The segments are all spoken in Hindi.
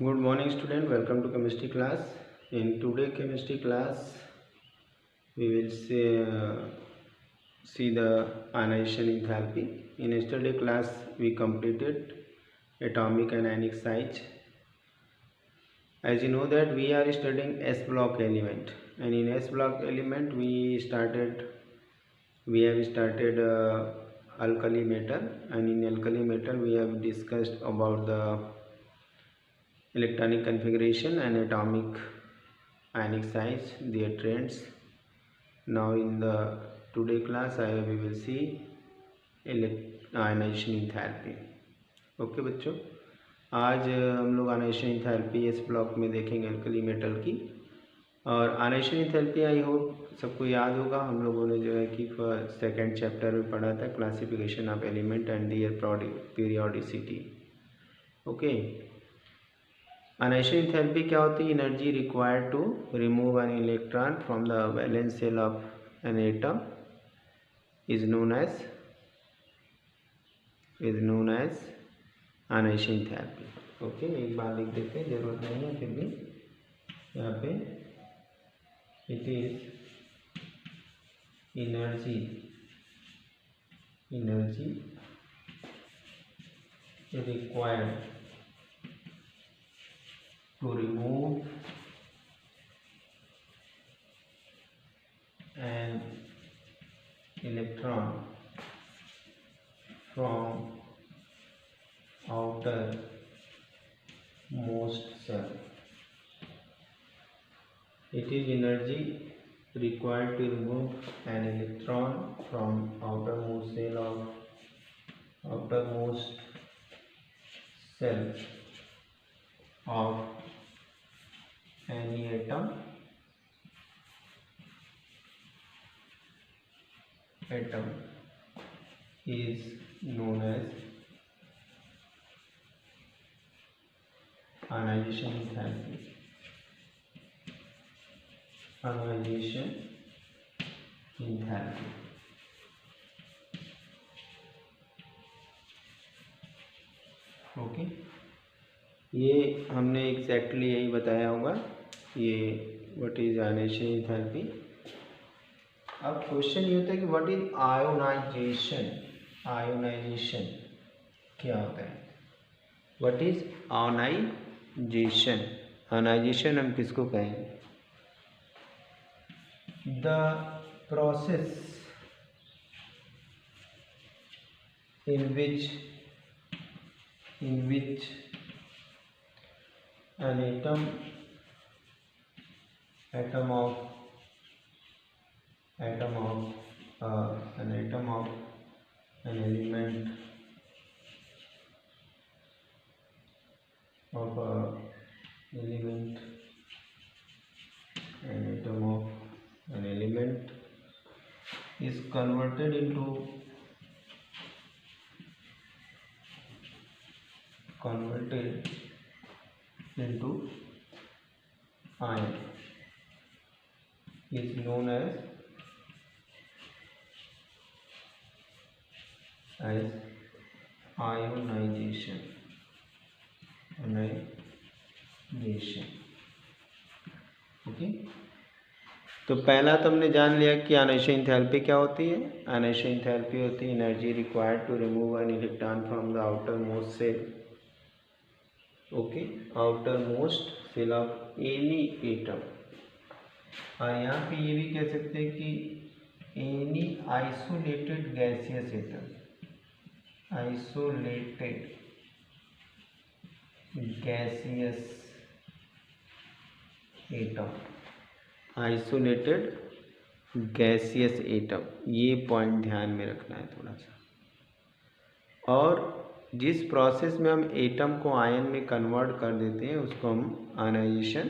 Good morning student, welcome to chemistry class. In today chemistry class we will see the ionization enthalpy. In yesterday class we completed atomic and ionic size. As you know that we are studying S block element, and in S block element we have started alkali metal, and in alkali metal we have discussed about the electronic configuration and atomic ionic size, their trends. Now in the today class we will see ionization enthalpy. Okay बच्चों, आज हम लोग आयनाइजेशन एंथैल्पी इस ब्लॉक में देखेंगे अल्कली मेटल की। और आयनाइजेशन एंथैल्पी आई होप सबको याद होगा, हम लोगों ने जो है कि सेकेंड चैप्टर में पढ़ा था, classification of element and their periodicity. Okay, ionization enthalpy क्या होती है? Energy required to remove an electron from the valence shell of an atom is known as ionization enthalpy. Okay, एक बार लिख देते हैं, जरूरत नहीं है फिर भी यहाँ पे। It is energy required to remove an electron from outermost cell. It is energy required to remove an electron from outermost cell of any atom is known as ionization enthalpy. Okay, ये हमने एग्जैक्टली यही बताया होगा, ये व्हाट इज आयनाइजेशन एंथैल्पी। अब क्वेश्चन ये होता है कि व्हाट इज आयोनाइजेशन क्या होता है? व्हाट इज आयोनाइजेशन हम किसको कहेंगे? The process in which an atom of an element of an element is converted into ion is known as ionization. Okay, तो पहला तो हमने जान लिया कि आयनाइजेशन एंथैल्पी क्या होती है। आयनाइजेशन एंथैल्पी होती है energy required to remove an electron from the outermost shell. Okay, outermost shell of any atom. और यहाँ पे ये भी कह सकते हैं कि any isolated gaseous atom, isolated gaseous atom, ये पॉइंट ध्यान में रखना है थोड़ा सा। और जिस प्रोसेस में हम एटम को आयन में कन्वर्ट कर देते हैं उसको हम आयनाइजेशन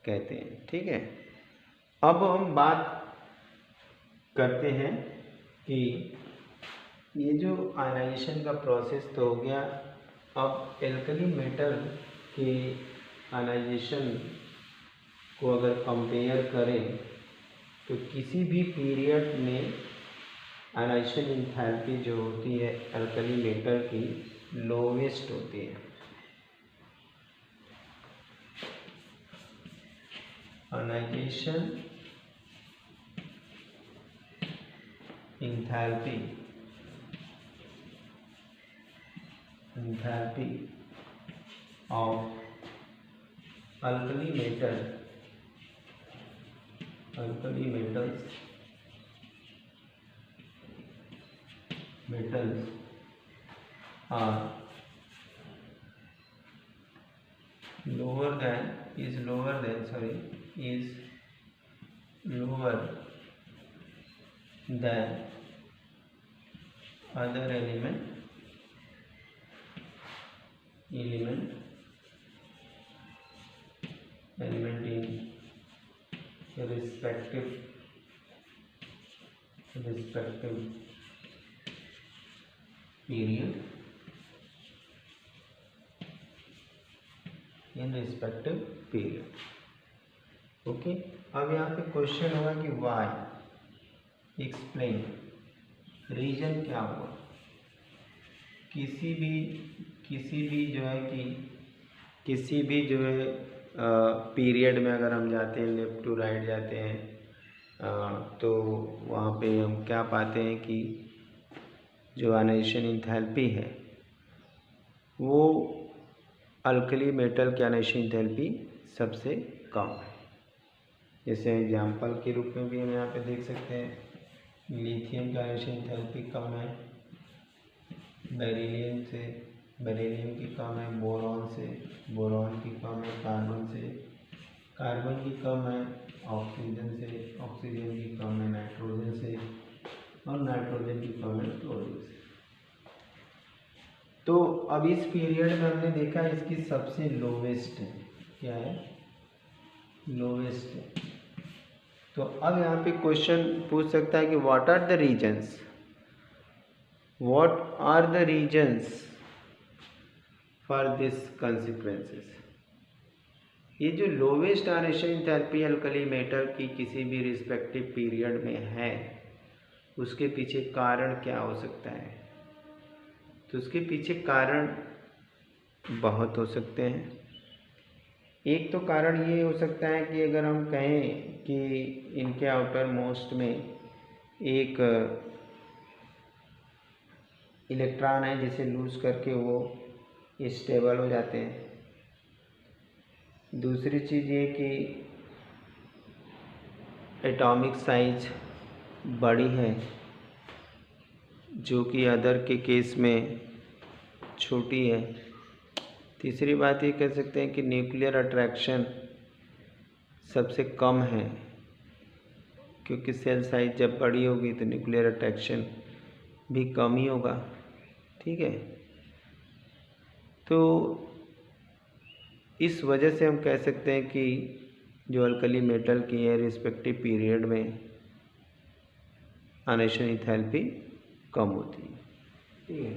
कहते हैं। ठीक है, अब हम बात करते हैं कि ये जो आयनाइजेशन का प्रोसेस तो हो गया। अब एल्कली मेटल के आयनाइजेशन को अगर कंपेयर करें तो किसी भी पीरियड में आयनाइजेशन एंथैल्पी जो होती है एल्कली मेटल की लोवेस्ट होती है। ionization enthalpy of alkali metals are lower than other element in respective period okay. अब यहाँ पे क्वेश्चन होगा कि वाई एक्सप्लेन, रीजन क्या हुआ। किसी भी जो है पीरियड में अगर हम जाते हैं, लेफ्ट टू राइट जाते हैं, तो वहाँ पे हम क्या पाते हैं कि जो आयनाइजेशन एंथैल्पी है वो अल्कली मेटल की आयनाइजेशन एंथैल्पी सबसे कम है। जैसे एग्जाम्पल के रूप में भी हम यहाँ पे देख सकते हैं, लिथियम का आयनाइजेशन एंथैल्पी कम है, बेरिलियम की कम है, बोरॉन की कम है, कार्बन की कम है, ऑक्सीजन की कम है, नाइट्रोजन से, और नाइट्रोजन की कम है क्लोरीन से। तो अब इस पीरियड में हमने देखा इसकी सबसे लोवेस्ट है, क्या है, लोवेस्ट है। तो अब यहाँ पे क्वेश्चन पूछ सकता है कि what are the reasons for this consequences. ये जो lowest ionization enthalpy alkali metal की किसी भी रिस्पेक्टिव पीरियड में है, उसके पीछे कारण क्या हो सकता है। तो उसके पीछे कारण बहुत हो सकते हैं। एक तो कारण ये हो सकता है कि अगर हम कहें कि इनके आउटर मोस्ट में एक इलेक्ट्रॉन है जिसे लूज करके वो स्टेबल हो जाते हैं। दूसरी चीज़ ये कि एटॉमिक साइज बड़ी है जो कि अदर के केस में छोटी है। तीसरी बात ये कह सकते हैं कि न्यूक्लियर अट्रैक्शन सबसे कम है, क्योंकि सेल साइज जब बड़ी होगी तो न्यूक्लियर अट्रैक्शन भी कम ही होगा। ठीक है, तो इस वजह से हम कह सकते हैं कि जो अल्कली मेटल की है रिस्पेक्टिव पीरियड में आयनाइजेशन एंथैल्पी कम होती है। ठीक है,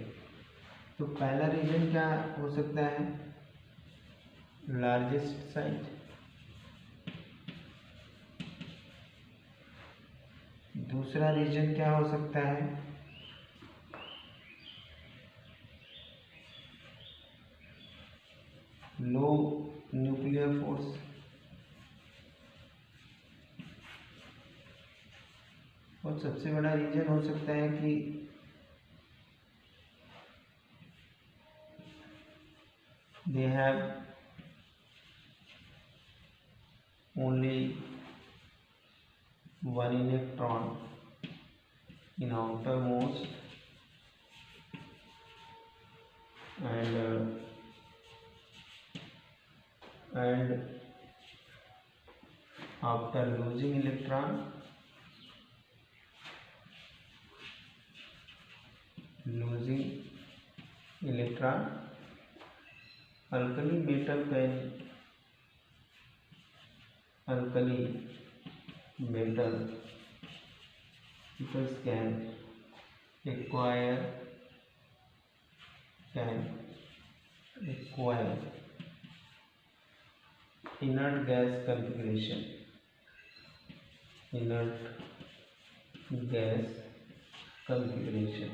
तो पहला रीजन क्या हो सकता है, लार्जेस्ट साइज। दूसरा रीजन क्या हो सकता है, लो न्यूक्लियर फोर्स। और सबसे बड़ा रीजन हो सकता है कि they have only one electron in outermost and after losing electron alkali metal can acquire inert gas configuration inert gas configuration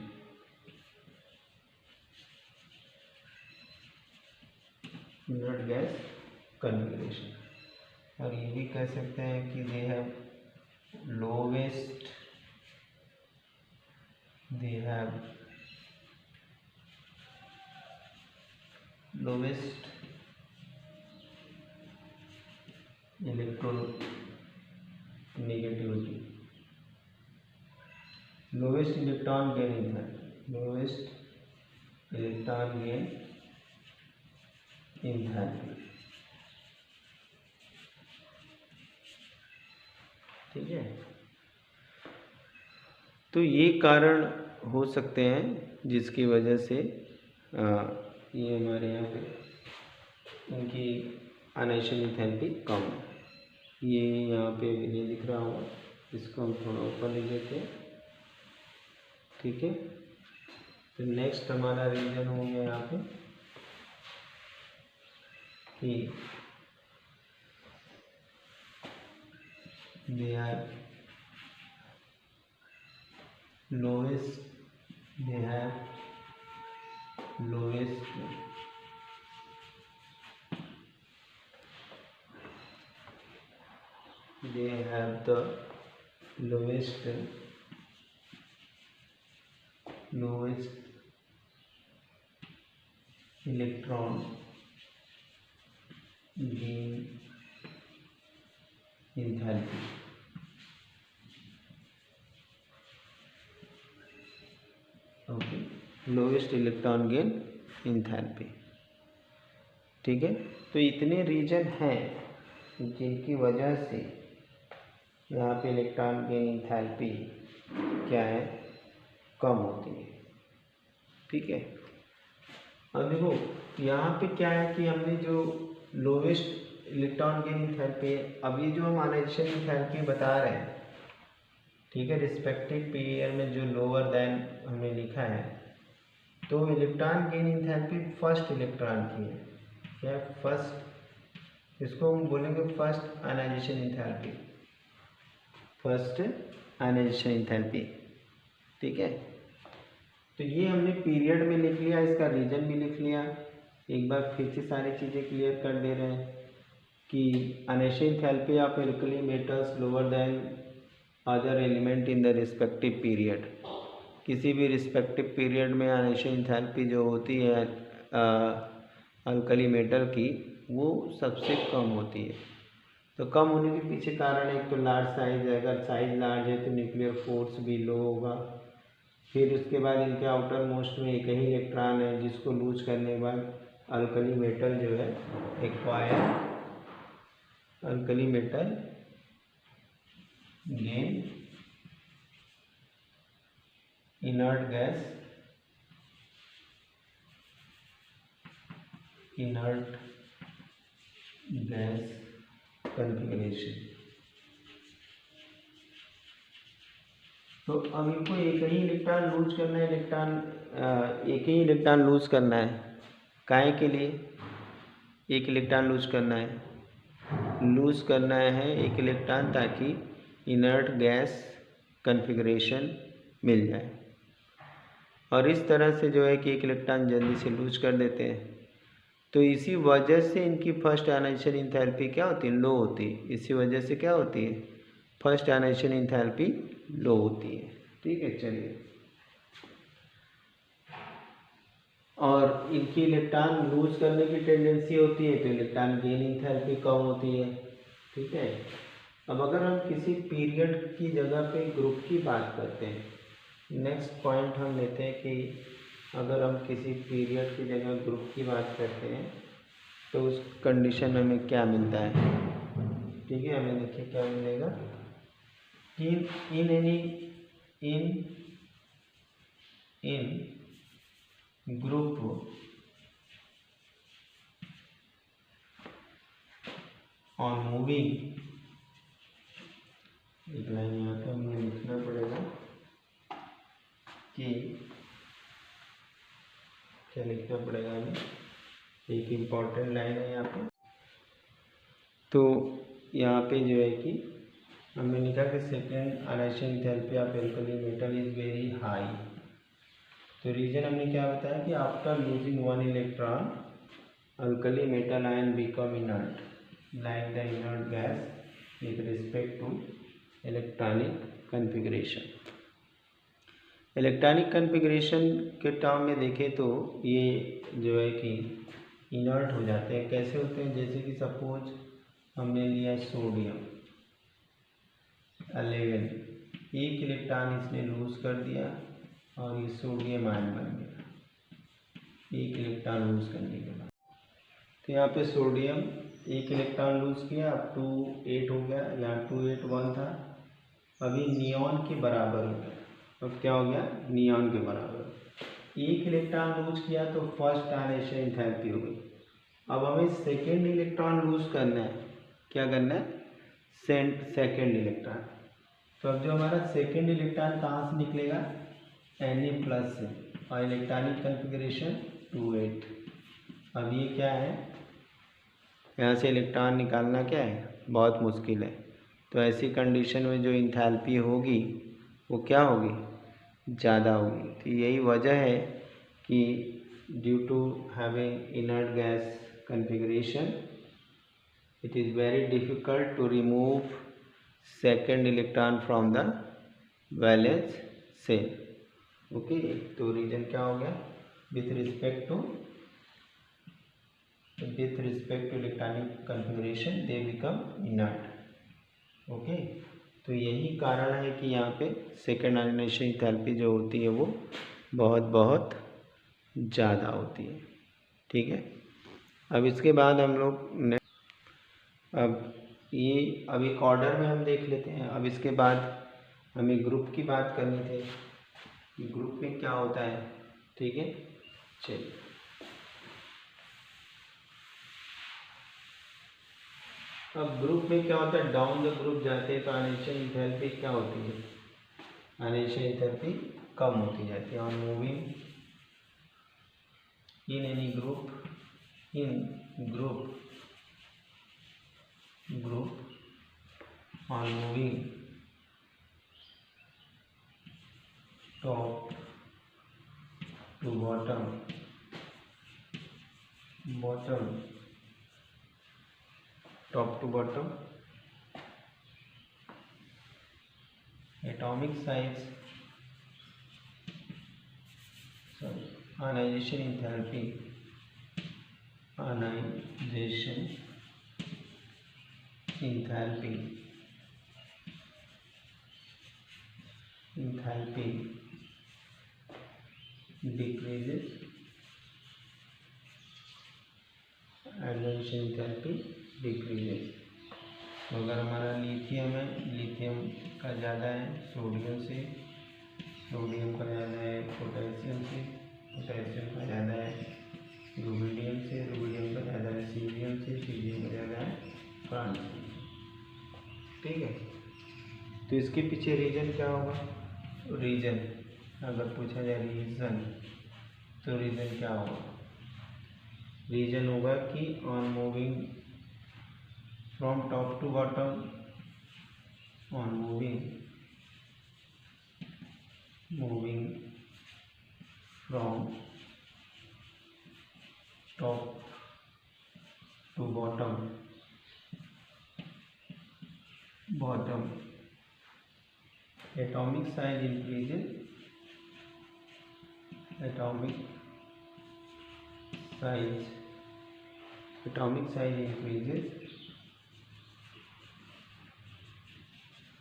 और ये भी कह सकते हैं कि they have lowest electronegativity, lowest electron gain enthalpy। ठीक है, तो ये कारण हो सकते हैं जिसकी वजह से ये हमारे यहाँ पे इनकी अनाइजेशन एंथैल्पी कम है। ये यहाँ पे नहीं दिख रहा होगा, इसको हम थोड़ा ऊपर ले लेते हैं। ठीक है, तो नेक्स्ट हमारा रीजन हो गया यहाँ पे कि they have lowest electron gain enthalpy। Okay, lowest electron gain enthalpy. ठीक है, तो इतने रीजन हैं जिनकी वजह से यहाँ पे इलेक्ट्रॉन गेन इंथैल्पी क्या है, कम होती है। ठीक है, अब देखो यहाँ पे क्या है कि हमने जो लोवेस्ट इलेक्ट्रॉन गेन इंथैल्पी है, अब ये जो हम अनाइजेशन इंथैल्पी बता रहे हैं, ठीक है, रिस्पेक्टिव पीरियड में जो लोअर देन हमने लिखा है, तो electron gain enthalpy first electron की है, क्या फर्स्ट, इसको हम बोलेंगे फर्स्ट आयनाइजेशन एंथैल्पी। ठीक है, तो ये हमने पीरियड में लिख लिया, इसका रीजन भी लिख लिया। एक बार फिर से सारी चीज़ें क्लियर कर दे रहे हैं कि ionization enthalpy of alkali metals lower than other element in the respective period. किसी भी रिस्पेक्टिव पीरियड में आयनाइजेशन एंथैल्पी जो होती है अल्कली मेटल की, वो सबसे कम होती है। तो कम होने के पीछे कारण एक तो लार्ज साइज है, अगर साइज लार्ज है तो न्यूक्लियर फोर्स भी लो होगा। फिर उसके बाद इनके आउटर मोस्ट में एक ही इलेक्ट्रॉन है, जिसको लूज करने के बाद अल्कली मेटल जो है acquire alkali metal gain inert gas configuration. तो अब इनको एक ही इलेक्ट्रॉन लूज करना है, काहे के लिए एक इलेक्ट्रॉन लूज करना है एक इलेक्ट्रॉन, ताकि इनर्ट गैस कॉन्फ़िगरेशन मिल जाए। और इस तरह से जो है कि एक इलेक्ट्रॉन जल्दी से लूज कर देते हैं, तो इसी वजह से इनकी फर्स्ट आयनाइजेशन एंथैल्पी क्या होती है, लो होती है। इसी वजह से क्या होती है, फर्स्ट आयनाइजेशन एंथैल्पी लो होती है। ठीक है, चलिए, और इनकी इलेक्ट्रॉन लूज करने की टेंडेंसी होती है, तो इलेक्ट्रॉन गेन एंथैल्पी कम होती है। ठीक है, अब अगर हम किसी पीरियड की जगह पे ग्रुप की बात करते हैं, नेक्स्ट पॉइंट हम लेते हैं कि अगर हम किसी पीरियड की जगह ग्रुप की बात करते हैं तो उस कंडीशन में हमें क्या मिलता है। ठीक है, हमें देखिए क्या मिलेगा कि इन ग्रुप ऑन मूविंग, एक लाइन यहाँ पे हमें लिखना पड़ेगा कि क्या लिखना पड़ेगा हमें, एक इम्पॉर्टेंट लाइन है यहाँ पे। तो यहाँ पे जो है कि हमने लिखा कि second ionization enthalpy of alkali metal is very high. तो रीजन हमने क्या बताया कि after losing one electron alkali metal ion become inert. like the inert gas with respect to electronic configuration. Electronic configuration के टर्म में देखें तो ये जो है कि इनर्ट हो जाते हैं। कैसे होते हैं? जैसे कि सपोज हमने लिया सोडियम 11, एक इलेक्ट्रॉन इसने लूज कर दिया और ये सोडियम आयन बन गया एक इलेक्ट्रॉन लूज करने के बाद। तो यहाँ पे सोडियम एक इलेक्ट्रॉन लूज किया, अब 2 8 हो गया, यहाँ 2 8 1 था, अभी नियॉन के बराबर हो गया। अब क्या हो गया? नियॉन के बराबर। एक इलेक्ट्रॉन लूज किया तो फर्स्ट ट्रांजिशन एंथैल्पी हो गई। अब हमें सेकेंड इलेक्ट्रॉन लूज करना है। क्या करना है? Second electron. तो अब जो हमारा सेकेंड इलेक्ट्रॉन कहाँ से निकलेगा? Na+ से, और इलेक्ट्रॉनिक कन्फिग्रेशन 2 8। अब ये क्या है? यहाँ से इलेक्ट्रॉन निकालना क्या है? बहुत मुश्किल है। तो ऐसी कंडीशन में जो इंथैल्पी होगी वो क्या होगी? ज़्यादा होगी। तो यही वजह है कि due to having inert gas configuration it is very difficult to remove second electron from the valence shell. Okay, तो रीजन क्या हो गया? With respect to electronic configuration they become inert. Okay, तो यही कारण है कि यहाँ पे सेकेंड आयोनाइजेशन एंथैल्पी जो होती है वो बहुत ज़्यादा होती है। ठीक है, अब इसके बाद हम लोग अब एक ऑर्डर में हम देख लेते हैं। अब इसके बाद हमें ग्रुप की बात करनी थी कि ग्रुप में क्या होता है। ठीक है, चलिए अब ग्रुप में क्या होता है? डाउन द ग्रुप जाते हैं तो आयोनाइजेशन एंथैल्पी क्या होती है? आयोनाइजेशन एंथैल्पी कम होती जाती है। On moving in any group on moving top to bottom top to bottom atomic size ionization enthalpy decreases, ionization enthalpy decreases। तो अगर हमारा लिथियम है, लिथियम का ज़्यादा है सोडियम से, सोडियम का ज़्यादा है पोटेशियम से, पोटेशियम का ज़्यादा है रुबिडियम से, रुबिडियम का ज़्यादा है सीजियम से, सीजियम का ज़्यादा है फ्रांसियम। ठीक है, तो इसके पीछे रीजन क्या होगा? रीजन अगर पूछा जाए रीजन, तो रीजन क्या होगा? रीजन होगा कि on moving from top to bottom, on moving from top to bottom atomic size increases, atomic size increases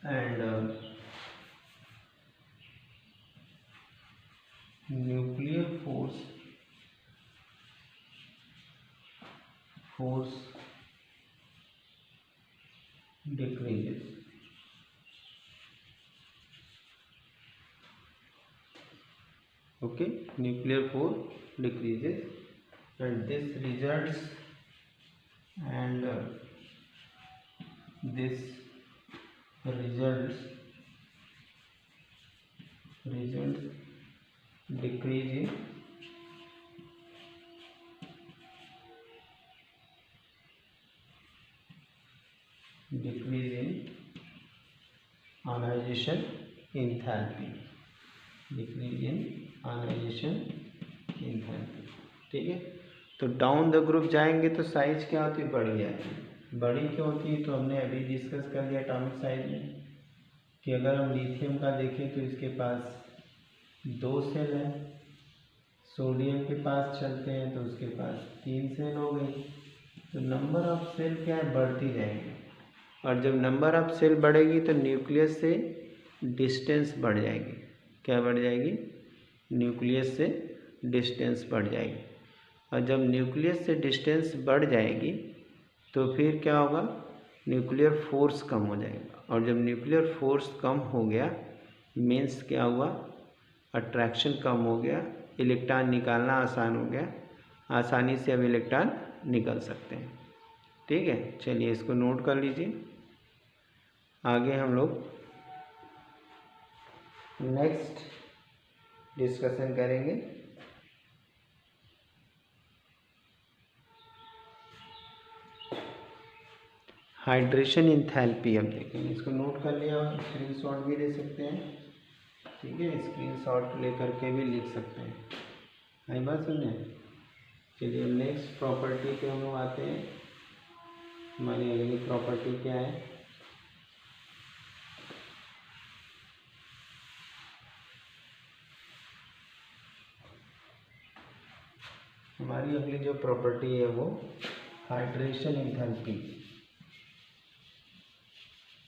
and nuclear force decreases। Okay, nuclear force decreases and this results decrease in ionization enthalpy, ठीक है। तो डाउन द ग्रुप जाएंगे तो साइज क्या होती है? बढ़ जाएगी। बड़ी क्यों होती है, तो हमने अभी डिस्कस कर लिया एटॉमिक साइज में कि अगर हम लिथियम का देखें तो इसके पास 2 सेल हैं, सोडियम के पास चलते हैं तो उसके पास 3 सेल हो गई। तो नंबर ऑफ सेल क्या है, बढ़ती जाएगी, और जब नंबर ऑफ सेल बढ़ेगी तो न्यूक्लियस से डिस्टेंस बढ़ जाएगी। क्या बढ़ जाएगी, न्यूक्लियस से डिस्टेंस बढ़ जाएगी, और जब न्यूक्लियस से डिस्टेंस बढ़ जाएगी तो फिर क्या होगा, न्यूक्लियर फोर्स कम हो जाएगा, और जब न्यूक्लियर फोर्स कम हो गया मीन्स क्या हुआ, अट्रैक्शन कम हो गया, इलेक्ट्रॉन निकालना आसान हो गया, आसानी से अब इलेक्ट्रॉन निकल सकते हैं। ठीक है, चलिए इसको नोट कर लीजिए। आगे हम लोग नेक्स्ट डिस्कशन करेंगे हाइड्रेशन एंथैल्पी। हम देखेंगे, इसको नोट कर लिया और स्क्रीनशॉट भी ले सकते हैं। ठीक है, स्क्रीनशॉट लेकर के भी लिख सकते हैं। आई बात सुनने। चलिए नेक्स्ट प्रॉपर्टी पे हम लोग आते हैं। हमारी अगली प्रॉपर्टी क्या है, हमारी अगली जो प्रॉपर्टी है वो hydration enthalpy.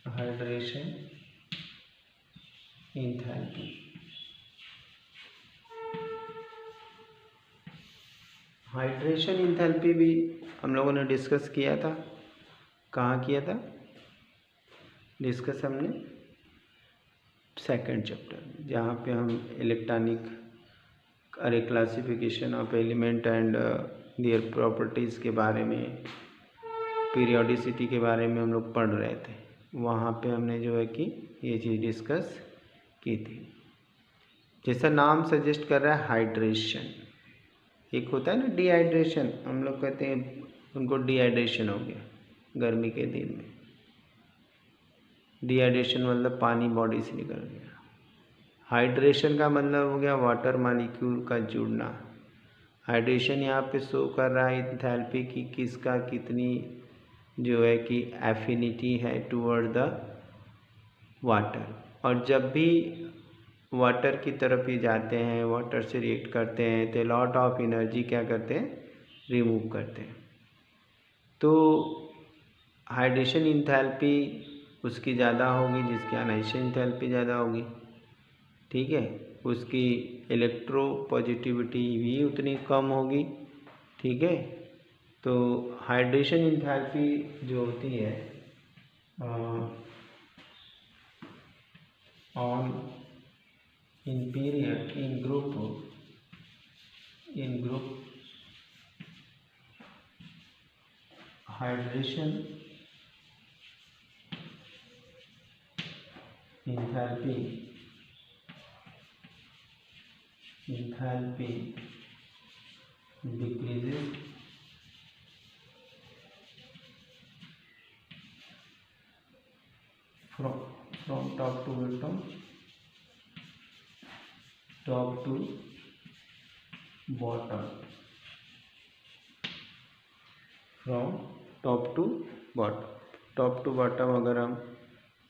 Hydration enthalpy, hydration enthalpy भी हम लोगों ने डिस्कस किया था। कहाँ किया था डिस्कस, हमने सेकंड चैप्टर, जहाँ पे हम इलेक्ट्रॉनिक अरे classification of element and their properties के बारे में, पीरियोडिसिटी के बारे में हम लोग पढ़ रहे थे। वहाँ पे हमने जो है कि ये चीज़ डिस्कस की थी। जैसा नाम सजेस्ट कर रहा है हाइड्रेशन, एक होता है ना डिहाइड्रेशन, हम लोग कहते हैं उनको डिहाइड्रेशन हो गया गर्मी के दिन में। डिहाइड्रेशन मतलब पानी बॉडी से निकल गया। हाइड्रेशन का मतलब हो गया वाटर मॉलिक्यूल का जुड़ना। हाइड्रेशन यहाँ पे शो कर रहा है एंथैल्पी की किसका कितनी जो है कि एफिनिटी है टुवर्ड द वाटर, और जब भी वाटर की तरफ ये जाते हैं, वाटर से रिएक्ट करते हैं, तो लॉट ऑफ एनर्जी क्या करते हैं, रिमूव करते हैं। तो हाइड्रेशन एंथैल्पी उसकी ज़्यादा होगी जिसकी अनाइशन एंथैल्पी ज़्यादा होगी। ठीक है, उसकी इलेक्ट्रो पॉजिटिविटी भी उतनी कम होगी। ठीक है, तो हाइड्रेशन एंथैल्पी जो होती है on in period in group hydration enthalpy decreases from top to bottom, top to bottom, from top to bottom। Top to bottom अगर हम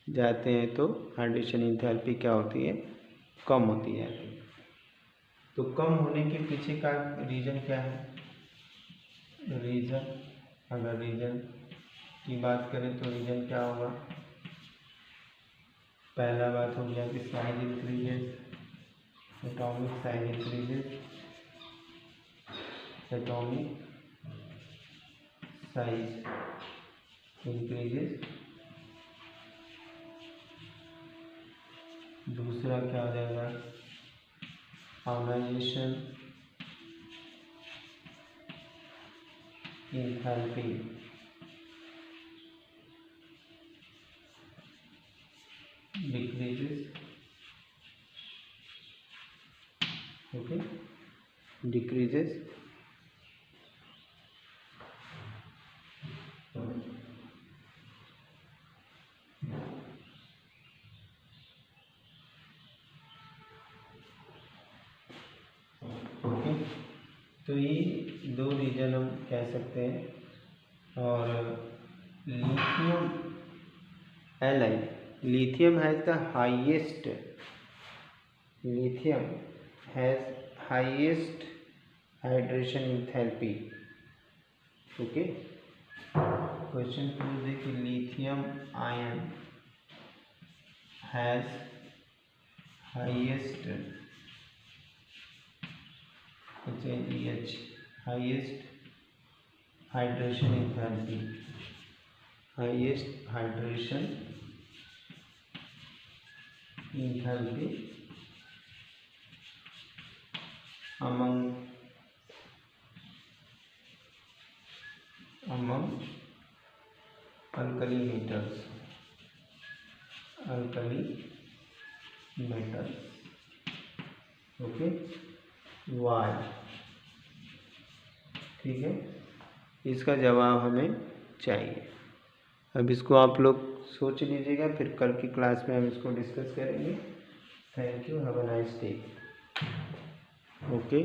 जाते हैं तो हाइड्रेशन एंथैल्पी क्या होती है, कम होती जाती है। तो कम होने के पीछे का रीज़न क्या है, रीज़न अगर रीज़न की बात करें तो रीज़न क्या होगा, पहला बात हो गया कि size increases, atomic size increases, atomic size increases. दूसरा क्या हो जाएगा, ionisation enthalpy decreases. Okay, decreases. Okay, तो ये दो रीजन हम कह सकते हैं। और lithium Li. Lithium has the highest. Lithium has highest hydration enthalpy. Okay. Question पूछ दे कि lithium ion has highest hydration enthalpy. Highest hydration enthalpy among alkali metals. Okay, why. ठीक है, इसका जवाब हमें चाहिए. अब इसको आप लोग सोच लीजिएगा, फिर कल की क्लास में हम इसको डिस्कस करेंगे. Thank you, have a nice day. Okay.